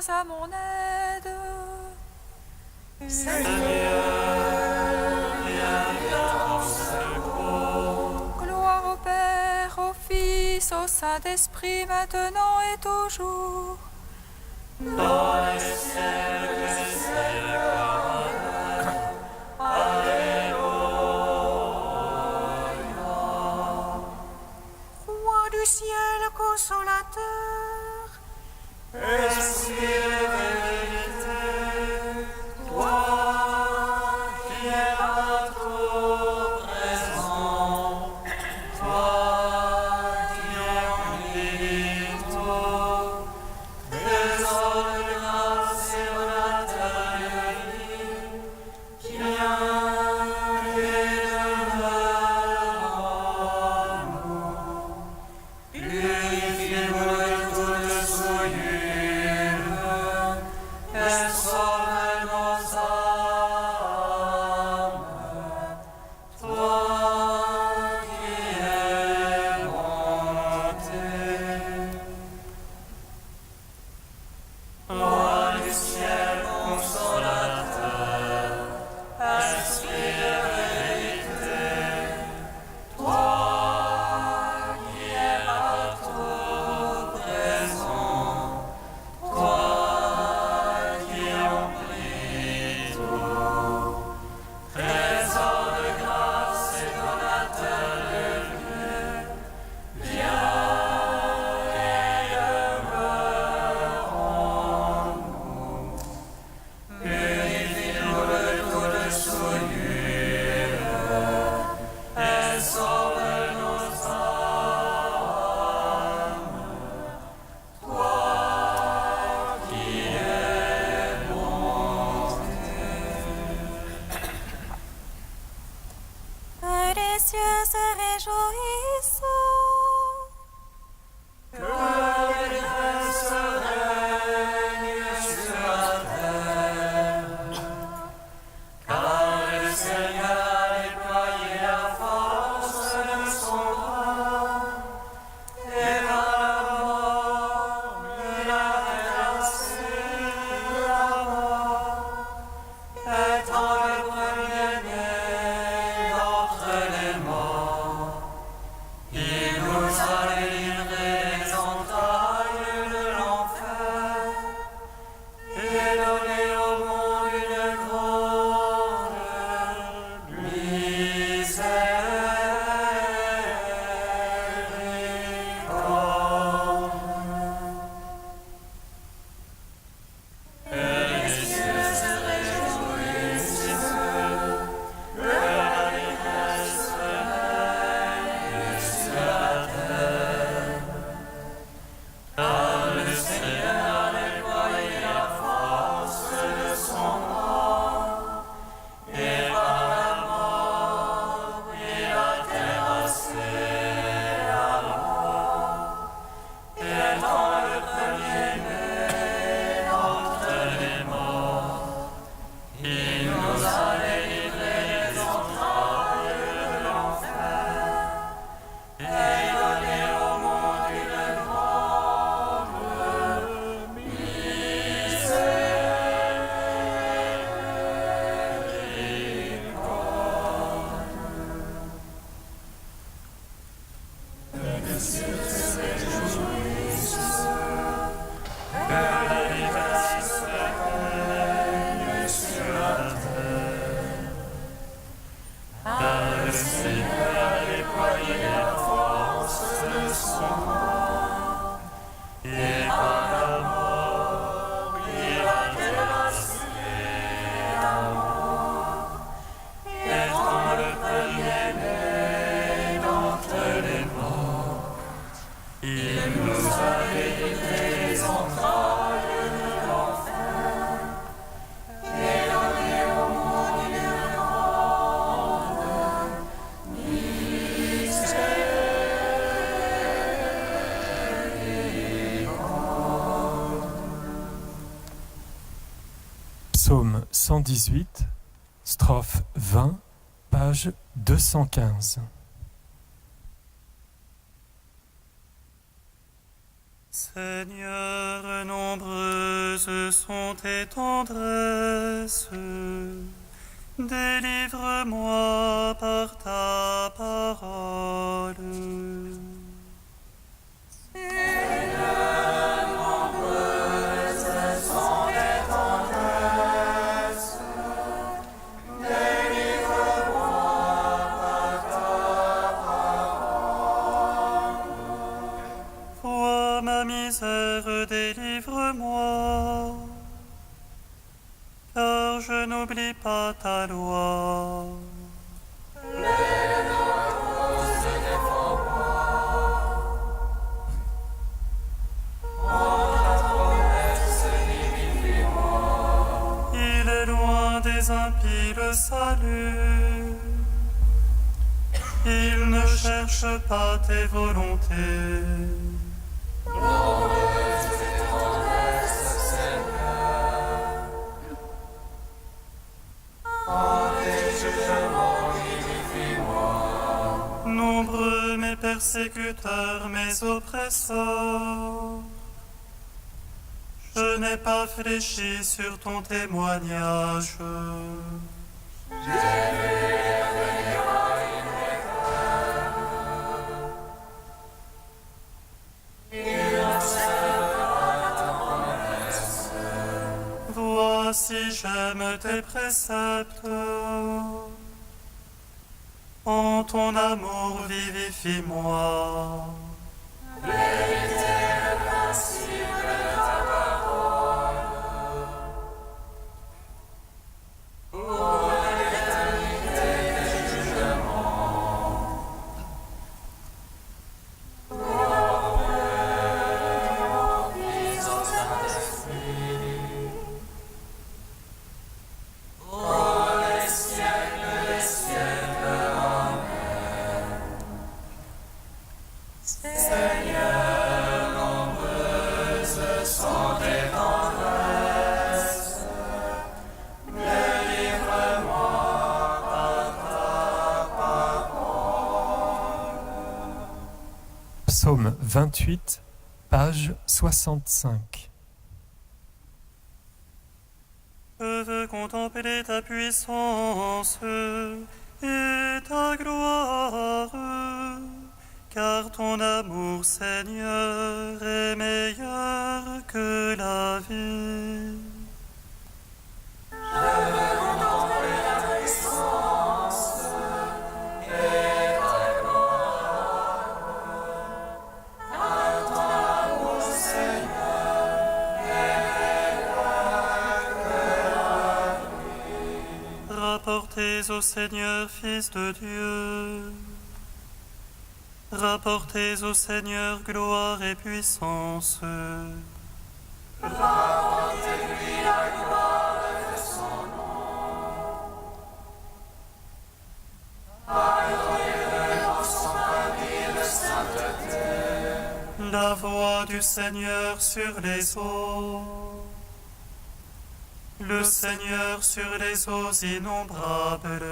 viens à mon aide. Seigneur, viens à mon secours. Gloire au Père, au Fils, au Saint-Esprit, maintenant et toujours. Dans les siècles des siècles. Alléluia. Roi du ciel consolateur, Esprit de vérité, toi qui es partout présent, toi qui remplis tout, trésor de grâce et donateur de vie, qui vient et demeure en nous. Purifie-nous de toute souillure et sauve nos âmes. Toi qui es bonté. Roi du ciel consolateur, Esprit de vérité, toi qui es partout présent, toi qui remplis tout, trésor de grâce et donateur de Dieu, viens et demeure en nous. Purifie-nous de toute souillure et sauve nos âmes. Toi qui es bonté. que les cieux se réjouissent. Que l'allégresse règne sur la terre, car le Seigneur a déployé la force de son bras, et par la mort il a délassé la mort, étant le premier-né d'entre les morts. Il nous a délivrés des entrailles de l'enfer et donné au monde une grande miséricorde. Et les cieux se réjouissent, que l'allégresse règne sur la terre, car le Seigneur a déployé la force de son bras, et par la mort il a terrassé la mort, étant le premier-né d'entre les morts. Il nous a délivrés des entrailles de l'enfer et donné au monde une grande que l'allégresse règne sur la terre, car le Seigneur a déployé la force de son bras, et par la mort il a délassé la mort, étant le premier-né d'entre les morts. Il nous a délivrés des entrailles de l'enfer et donné au monde une grande miséricorde. Psaume 118, strophe 20, page 215. Seigneur, nombreux nombreuses sont tes tendresses. Délivre-moi par ta parole. Vois ma misère, délivre-moi, car je n'oublie pas ta loi. Il est loin des impies le salut, il ne cherche pas tes volontés. Nombreux mes persécuteurs, mes oppresseurs, je n'ai pas fléchi sur ton témoignage. Voici, j'aime tes préceptes. En ton amour, vivifie-moi. Psaume 28, page 65. Je veux contempler ta puissance et ta gloire, car ton amour, Seigneur, est meilleur que la vie. Rapportez au Seigneur, Fils de Dieu. Rapportez au Seigneur gloire et puissance. Rapportez-lui la gloire de son nom. Adorez-le dans son pavillon de sainteté. La voix du Seigneur sur les eaux. Le Seigneur sur les eaux innombrables.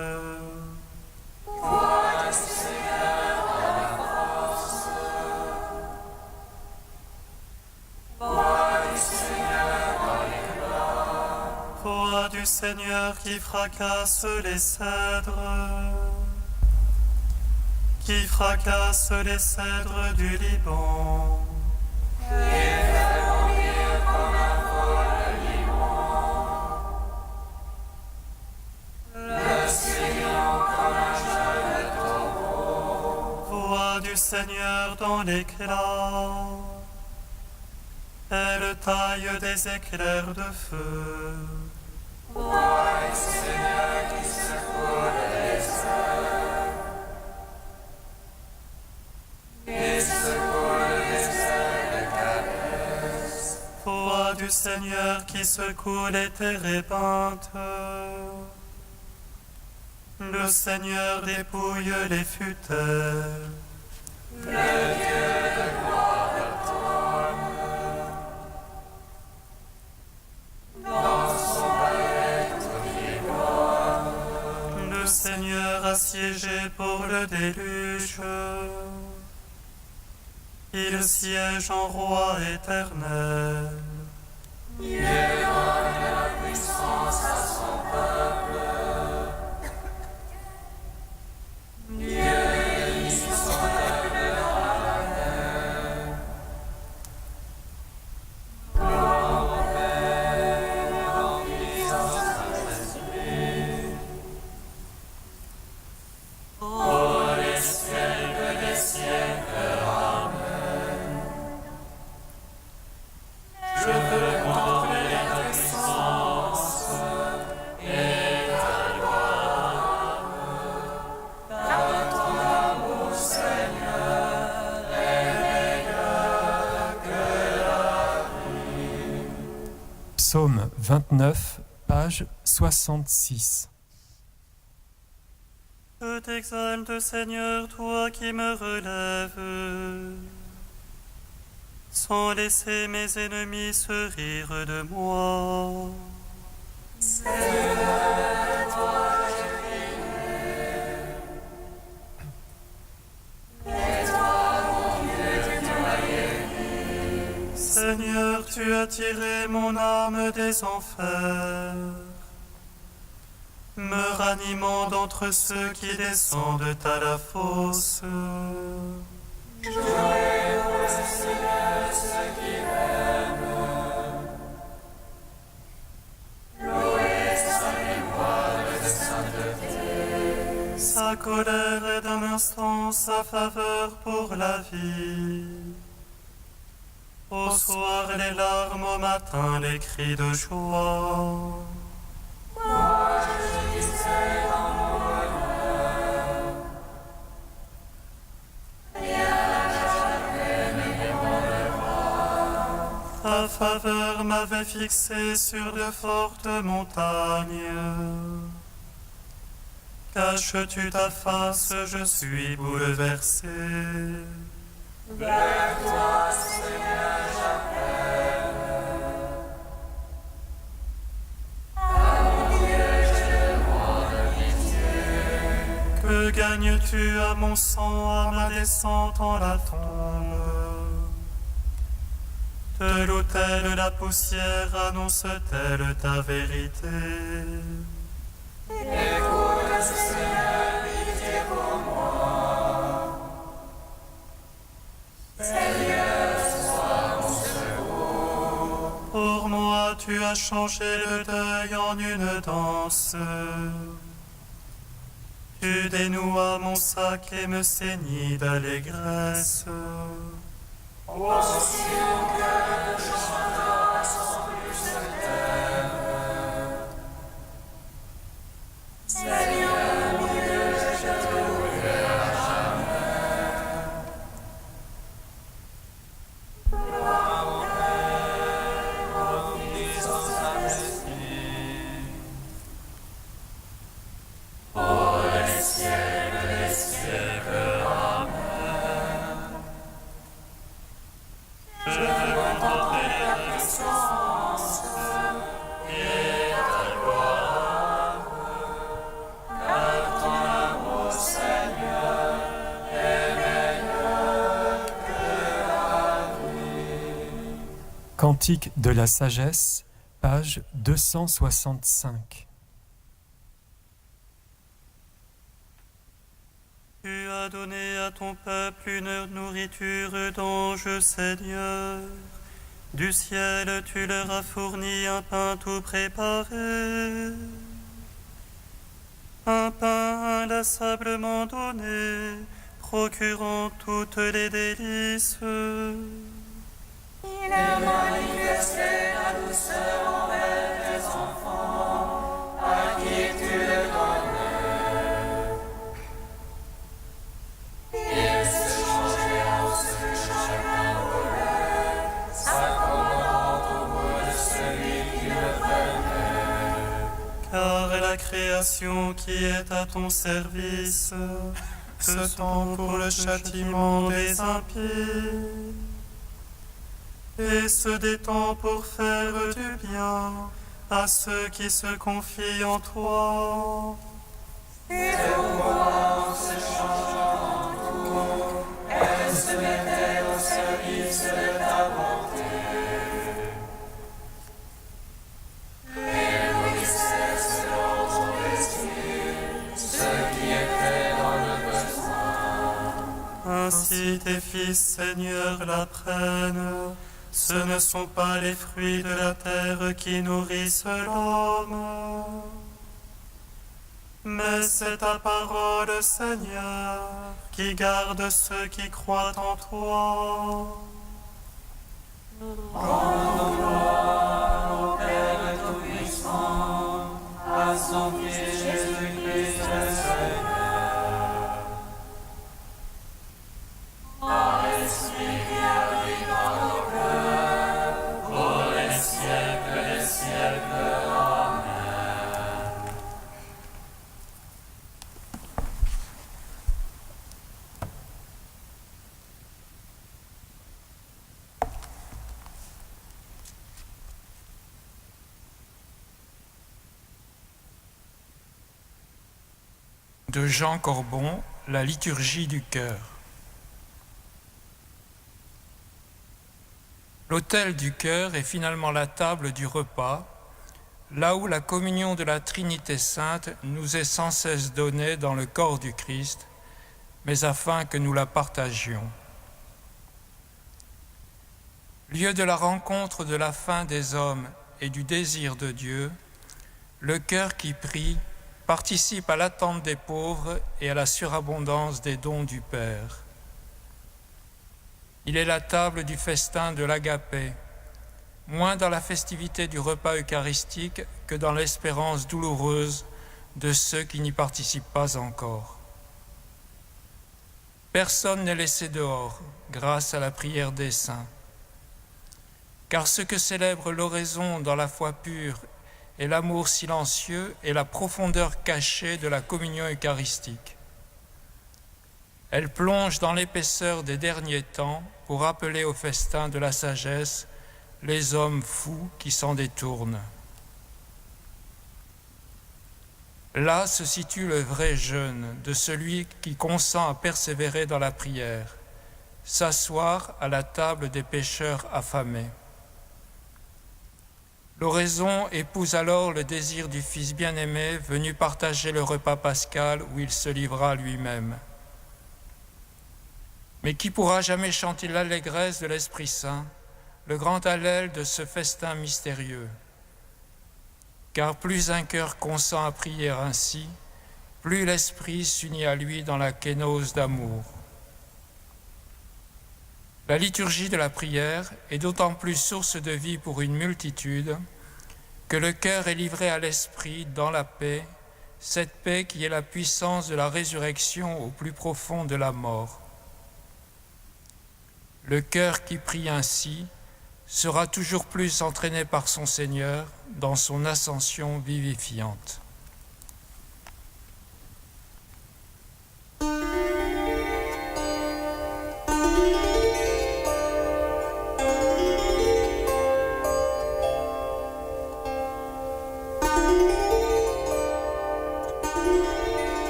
Voix du Seigneur dans la force. Voix du Seigneur dans l'éclat. Voix du Seigneur qui fracasse les cèdres. Qui fracasse les cèdres du Liban. Du Seigneur dans l'éclat, elle taille des éclairs de feu. Voix du Seigneur qui secoue les airs, qui secoue les airs de caresse. Voix du Seigneur qui secoue les terres ébeintes. Le Seigneur dépouille les futaies. Le Dieu de gloire tombe dans son palais tout gloire. Le Seigneur assiégé pour le déluge. Il siège en roi éternel. Psaume 29, page 66. Je t'exalte, Seigneur, toi qui me relèves, sans laisser mes ennemis se rire de moi. Seigneur, tu as tiré mon âme des enfers, me ranimant d'entre ceux qui descendent à la fosse. Sa colère est d'un instant, sa faveur pour la vie. Au soir les larmes, au matin les cris de joie. Ta faveur m'avait fixé sur de fortes montagnes. Caches-tu ta face, je suis bouleversé. Vers toi, Seigneur, j'appelle. À mon Dieu, je demande pitié. Que gagnes-tu à mon sang, à ma descente en la tombe? De l'autel la poussière annonce-t-elle ta vérité? Écoute, Seigneur, pitié pour moi. Seigneur, sois mon secours. Pour moi, tu as changé le deuil en une danse. Tu dénouas mon sac et me ceignis d'allégresse. Aussi mon cœur chantera sans plus se taire. Seigneur, mon Dieu, je te louerai à jamais. Gloire au Père, au Fils, au Saint-Esprit. Pour les siècles des siècles. Amen. Je veux contempler ta puissance et ta gloire, car ton amour, Seigneur, est meilleur que la vie. Cantique de la sagesse, page 265. Tu as donné à ton peuple une nourriture d'ange, Seigneur. Du ciel, tu leur as fourni un pain tout préparé. Un pain inlassablement donné, procurant toutes les délices. Il a manifesté la douceur envers tes enfants, à qui tu le donnes. Il se changeait en ce que chacun voulait, s'accommodant au goût de celui qui le prenait. Car la création qui est à ton service se tend pour le châtiment des impies et se détend pour faire du bien à ceux qui se confient en toi. Et au moment se changeant en tout, elle se mettait au service de ta bonté. Ainsi tes fils, Seigneur, l'apprennent. Ce ne sont pas les fruits de la terre qui nourrissent l'homme, mais c'est ta parole, Seigneur, qui garde ceux qui croient en toi. Rendons gloire au Père Tout-Puissant, à son Fils Jésus-Christ le Seigneur. Par l'Esprit qui habite dans nos cœurs, pour les siècles des siècles. Amen. De Jean Corbon, la liturgie du cœur. L'autel du cœur est finalement la table du repas, là où la communion de la Trinité sainte nous est sans cesse donnée dans le corps du Christ, mais afin que nous la partagions. Lieu de la rencontre de la fin des hommes et du désir de Dieu, le cœur qui prie participe à l'attente des pauvres et à la surabondance des dons du Père. Il est la table du festin de l'agapé, moins dans la festivité du repas eucharistique que dans l'espérance douloureuse de ceux qui n'y participent pas encore. Personne n'est laissé dehors grâce à la prière des saints, car ce que célèbre l'oraison dans la foi pure et l'amour silencieux et la profondeur cachée de la communion eucharistique. Elle plonge dans l'épaisseur des derniers temps pour appeler au festin de la sagesse les hommes fous qui s'en détournent. Là se situe le vrai jeûne de celui qui consent à persévérer dans la prière, s'asseoir à la table des pécheurs affamés. L'oraison épouse alors le désir du Fils bien-aimé venu partager le repas pascal où il se livra lui-même. Mais qui pourra jamais chanter l'allégresse de l'Esprit Saint, le grand Allel de ce festin mystérieux? Car plus un cœur consent à prier ainsi, plus l'Esprit s'unit à lui dans la kénose d'amour. La liturgie de la prière est d'autant plus source de vie pour une multitude que le cœur est livré à l'esprit dans la paix, cette paix qui est la puissance de la résurrection au plus profond de la mort. Le cœur qui prie ainsi sera toujours plus entraîné par son Seigneur dans son ascension vivifiante.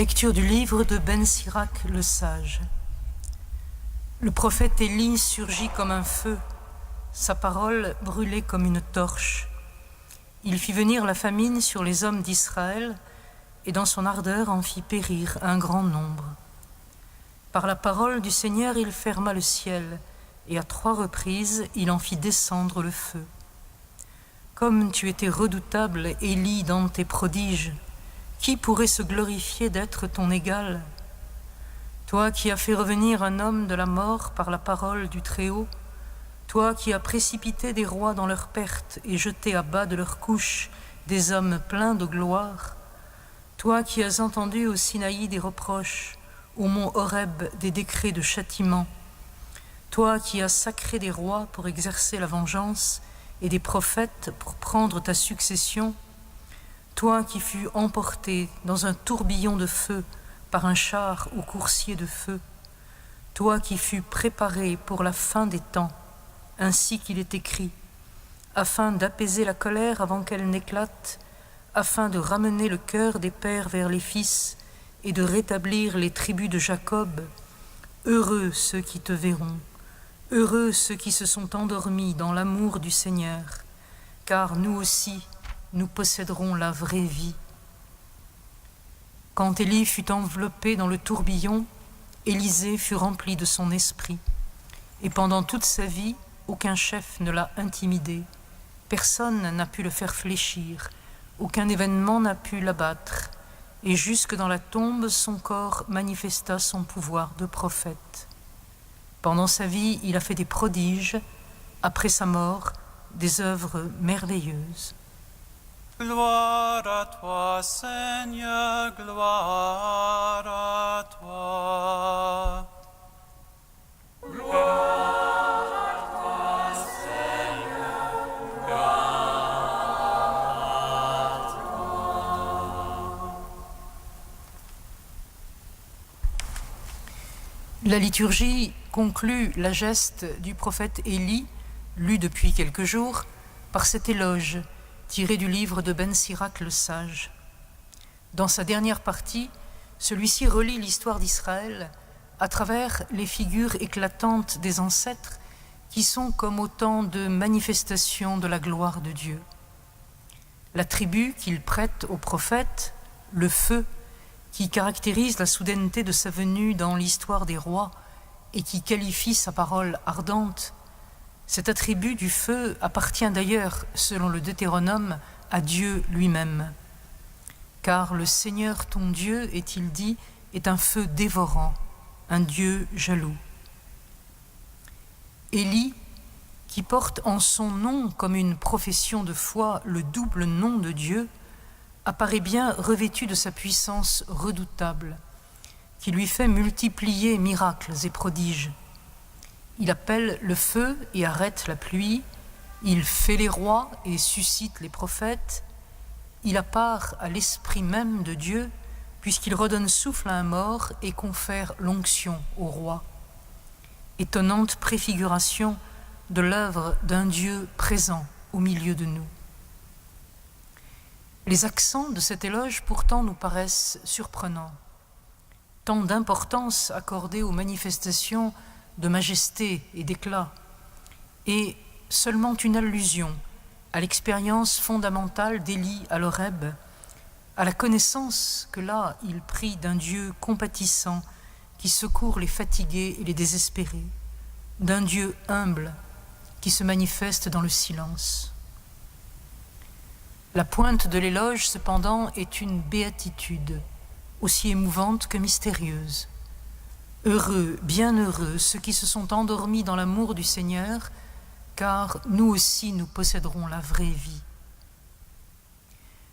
Lecture du livre de Ben Sirac le sage. Le prophète Élie surgit comme un feu, sa parole brûlait comme une torche. Il fit venir la famine sur les hommes d'Israël, et dans son ardeur en fit périr un grand nombre. Par la parole du Seigneur, il ferma le ciel, et à 3 reprises, il en fit descendre le feu. Comme tu étais redoutable, Élie, dans tes prodiges, qui pourrait se glorifier d'être ton égal? Toi qui as fait revenir un homme de la mort par la parole du Très-Haut, toi qui as précipité des rois dans leur perte et jeté à bas de leur couche des hommes pleins de gloire, toi qui as entendu au Sinaï des reproches, au mont Horeb des décrets de châtiment, toi qui as sacré des rois pour exercer la vengeance et des prophètes pour prendre ta succession, toi qui fus emporté dans un tourbillon de feu par un char au coursier de feu, toi qui fus préparé pour la fin des temps, ainsi qu'il est écrit, afin d'apaiser la colère avant qu'elle n'éclate, afin de ramener le cœur des pères vers les fils et de rétablir les tribus de Jacob. Heureux ceux qui te verront, heureux ceux qui se sont endormis dans l'amour du Seigneur, car nous aussi, nous posséderons la vraie vie. Quand Élie fut enveloppé dans le tourbillon, Élisée fut rempli de son esprit. Et pendant toute sa vie, aucun chef ne l'a intimidé. Personne n'a pu le faire fléchir. Aucun événement n'a pu l'abattre. Et jusque dans la tombe, son corps manifesta son pouvoir de prophète. Pendant sa vie, il a fait des prodiges. Après sa mort, des œuvres merveilleuses. Gloire à toi, Seigneur, gloire à toi. Gloire à toi, Seigneur, gloire à toi. La liturgie conclut la geste du prophète Élie, lu depuis quelques jours, par cet éloge tiré du livre de Ben Sirac le sage. Dans sa dernière partie, celui-ci relie l'histoire d'Israël à travers les figures éclatantes des ancêtres qui sont comme autant de manifestations de la gloire de Dieu. L'attribut qu'il prête au prophète, le feu, qui caractérise la soudaineté de sa venue dans l'histoire des rois et qui qualifie sa parole ardente, cet attribut du feu appartient d'ailleurs, selon le Deutéronome, à Dieu lui-même. Car le Seigneur ton Dieu, est-il dit, est un feu dévorant, un Dieu jaloux. Élie, qui porte en son nom comme une profession de foi le double nom de Dieu, apparaît bien revêtu de sa puissance redoutable, qui lui fait multiplier miracles et prodiges. Il appelle le feu et arrête la pluie, il fait les rois et suscite les prophètes, il a part à l'esprit même de Dieu, puisqu'il redonne souffle à un mort et confère l'onction au roi. Étonnante préfiguration de l'œuvre d'un Dieu présent au milieu de nous. Les accents de cet éloge pourtant nous paraissent surprenants. Tant d'importance accordée aux manifestations de majesté et d'éclat, et seulement une allusion à l'expérience fondamentale d'Élie à l'Horeb, à la connaissance que là il prit d'un Dieu compatissant qui secourt les fatigués et les désespérés, d'un Dieu humble qui se manifeste dans le silence. La pointe de l'éloge, cependant, est une béatitude, aussi émouvante que mystérieuse. Heureux, bienheureux, ceux qui se sont endormis dans l'amour du Seigneur, car nous aussi nous posséderons la vraie vie.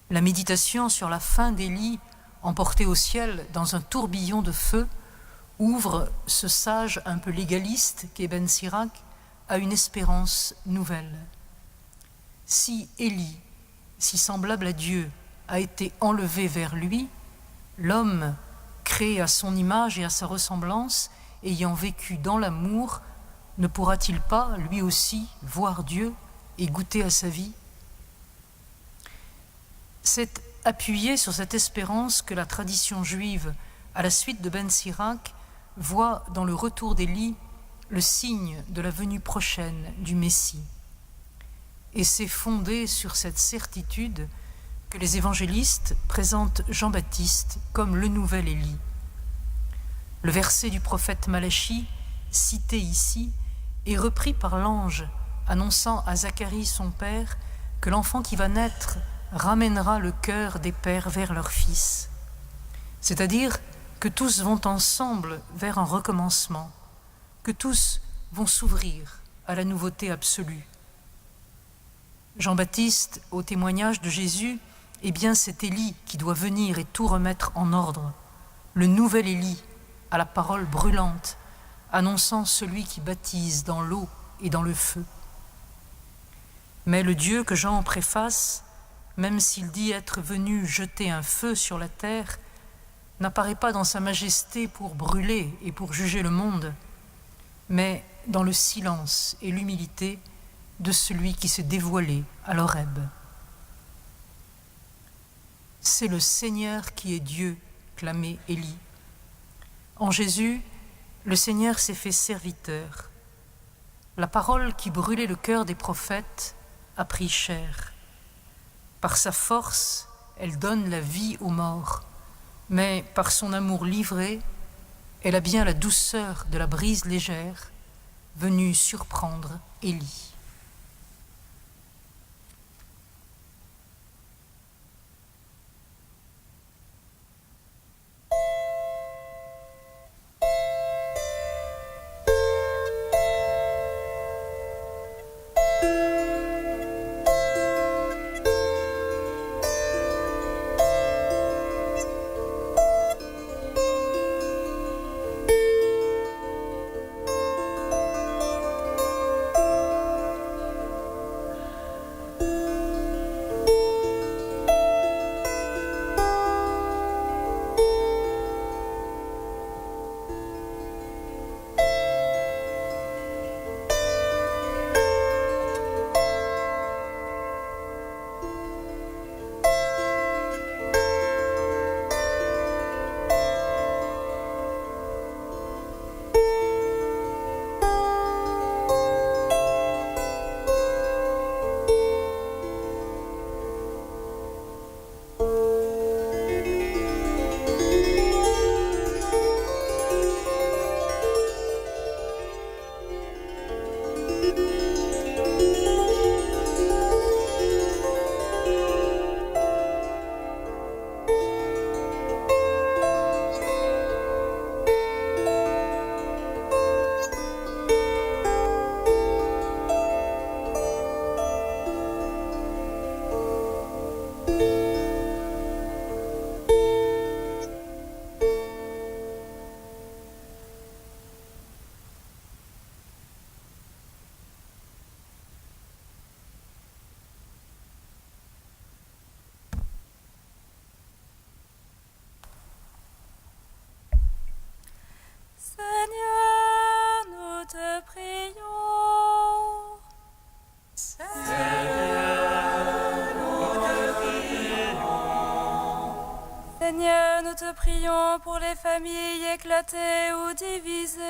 La méditation sur la fin d'Élie, emportée au ciel dans un tourbillon de feu, ouvre ce sage un peu légaliste qu'est Ben Sirac à une espérance nouvelle. Si Élie, si semblable à Dieu, a été enlevé vers lui, l'homme, créé à son image et à sa ressemblance, ayant vécu dans l'amour, ne pourra-t-il pas, lui aussi, voir Dieu et goûter à sa vie? C'est appuyé sur cette espérance que la tradition juive, à la suite de Ben Sirac, voit dans le retour d'Élie le signe de la venue prochaine du Messie. Et c'est fondé sur cette certitude que les évangélistes présentent Jean-Baptiste comme le nouvel Élie. Le verset du prophète Malachie, cité ici, est repris par l'ange annonçant à Zacharie son père que l'enfant qui va naître ramènera le cœur des pères vers leurs fils. C'est-à-dire que tous vont ensemble vers un recommencement, que tous vont s'ouvrir à la nouveauté absolue. Jean-Baptiste, au témoignage de Jésus, est bien cet Élie qui doit venir et tout remettre en ordre, le nouvel Élie, à la parole brûlante, annonçant celui qui baptise dans l'eau et dans le feu. Mais le Dieu que Jean préface, même s'il dit être venu jeter un feu sur la terre, n'apparaît pas dans sa majesté pour brûler et pour juger le monde, mais dans le silence et l'humilité de celui qui s'est dévoilé à l'Horeb. C'est le Seigneur qui est Dieu, clamait Élie. En Jésus, le Seigneur s'est fait serviteur. La parole qui brûlait le cœur des prophètes a pris chair. Par sa force, elle donne la vie aux morts, mais par son amour livré, elle a bien la douceur de la brise légère, venue surprendre Élie. Seigneur, nous te prions. Seigneur, nous te prions pour les familles éclatées ou divisées.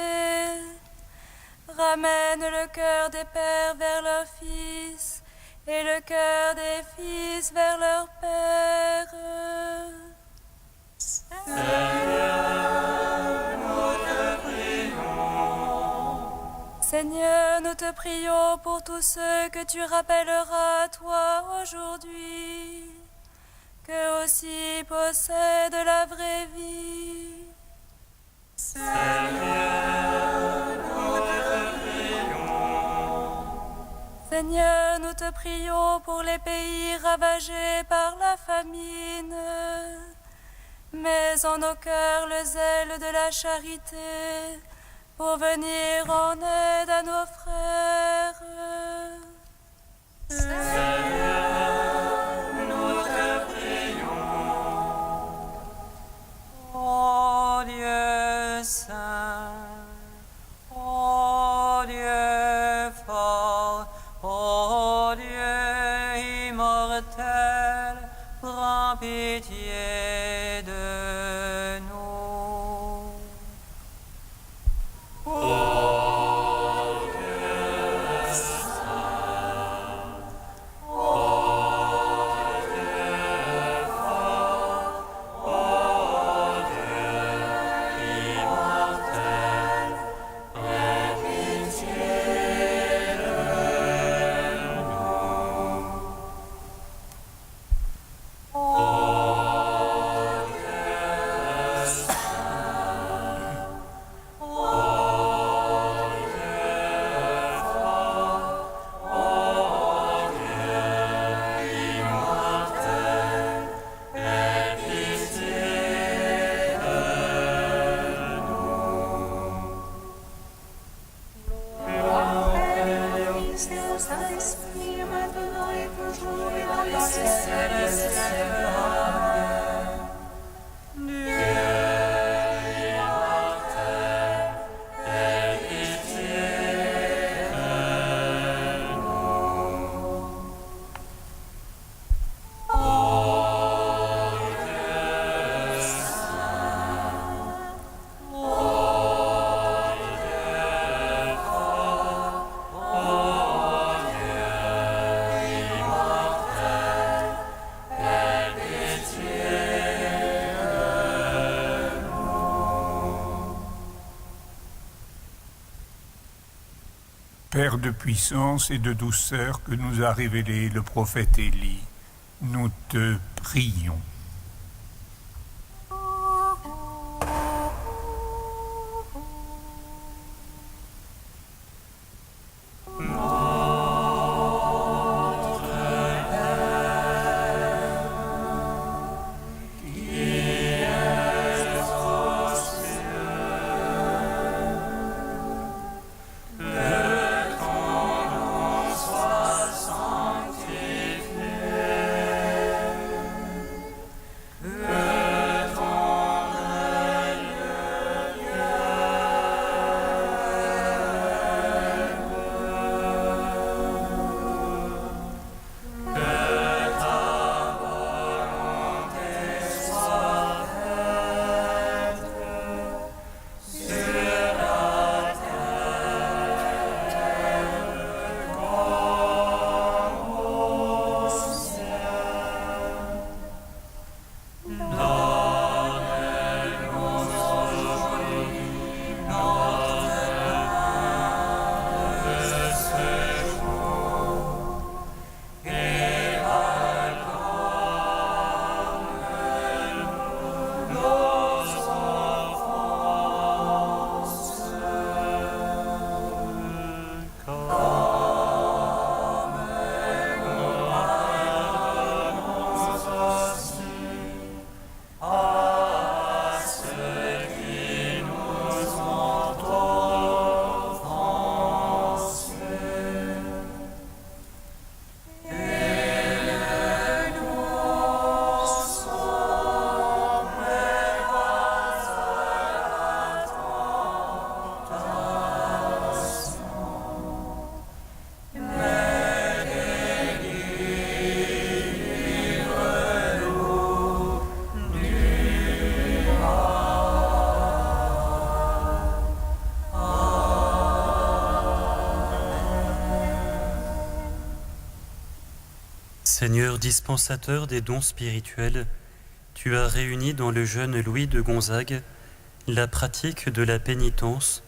Ramène le cœur des pères vers leurs fils et le cœur des fils vers leurs pères. Seigneur, nous te prions pour tous ceux que tu rappelleras à toi aujourd'hui, qu'eux aussi possèdent la vraie vie. Seigneur, nous te prions pour les pays ravagés par la famine. Mets en nos cœurs le zèle de la charité pour venir en aide à nos frères. Seigneur, nous te prions. Ô Dieu saint, ô Dieu fort, ô Dieu immortel, prends pitié Père de puissance et de douceur que nous a révélé le prophète Élie, nous te prions. Seigneur dispensateur des dons spirituels, tu as réuni dans le jeune Louis de Gonzague la pratique de la pénitence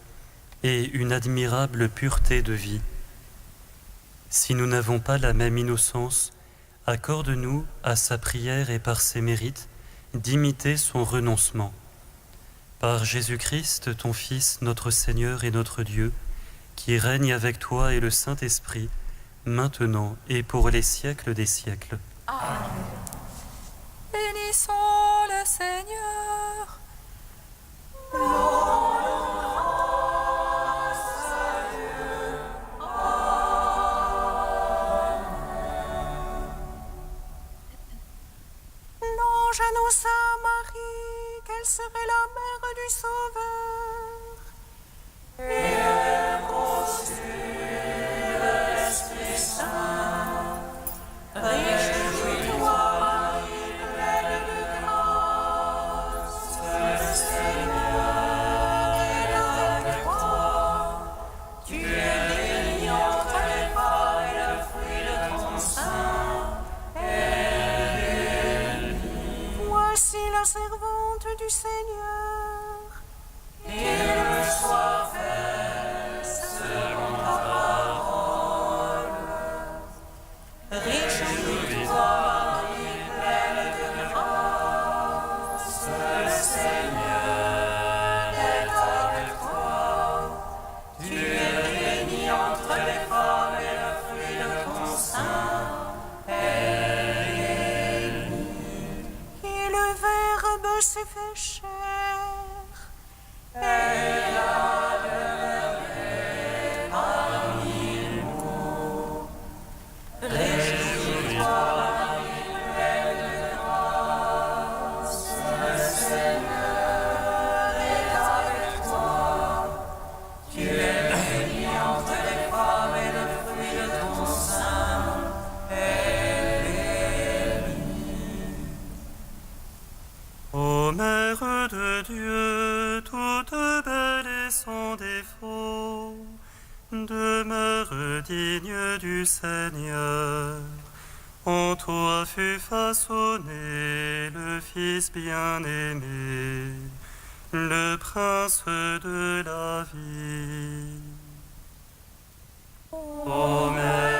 et une admirable pureté de vie. Si nous n'avons pas la même innocence, accorde-nous à sa prière et par ses mérites d'imiter son renoncement. Par Jésus-Christ, ton Fils, notre Seigneur et notre Dieu, qui règne avec toi et le Saint-Esprit, maintenant et pour les siècles des siècles. Amen. Bénissons le Seigneur. L'ange annonça à Marie qu'elle serait la mère du Sauveur. Et elle conçut l'Esprit Saint. Réjouis-toi, Marie, pleine de grâce. Le Seigneur est avec toi. Tu es bénie entre les femmes et le fruit de ton sein est béni. Voici la servante du Seigneur. Qu'il me soit fait selon ta parole. Réjouis-toi, Marie, pleine de grâce. Le Seigneur est avec toi. Tu es bénie entre les femmes et le fruit de ton sein est béni. Et le Verbe s'est fait chair. Elle a demeuré parmi nous. Réjouis-toi, Marie, pleine de grâce. Le Seigneur est avec toi. Tu es bénie entre les femmes et le fruit de ton sein est béni. Ô Mère de Dieu, toute belle et sans défaut, demeure digne du Seigneur. En toi fut façonné le Fils bien-aimé, le Prince de la vie. Ô Mère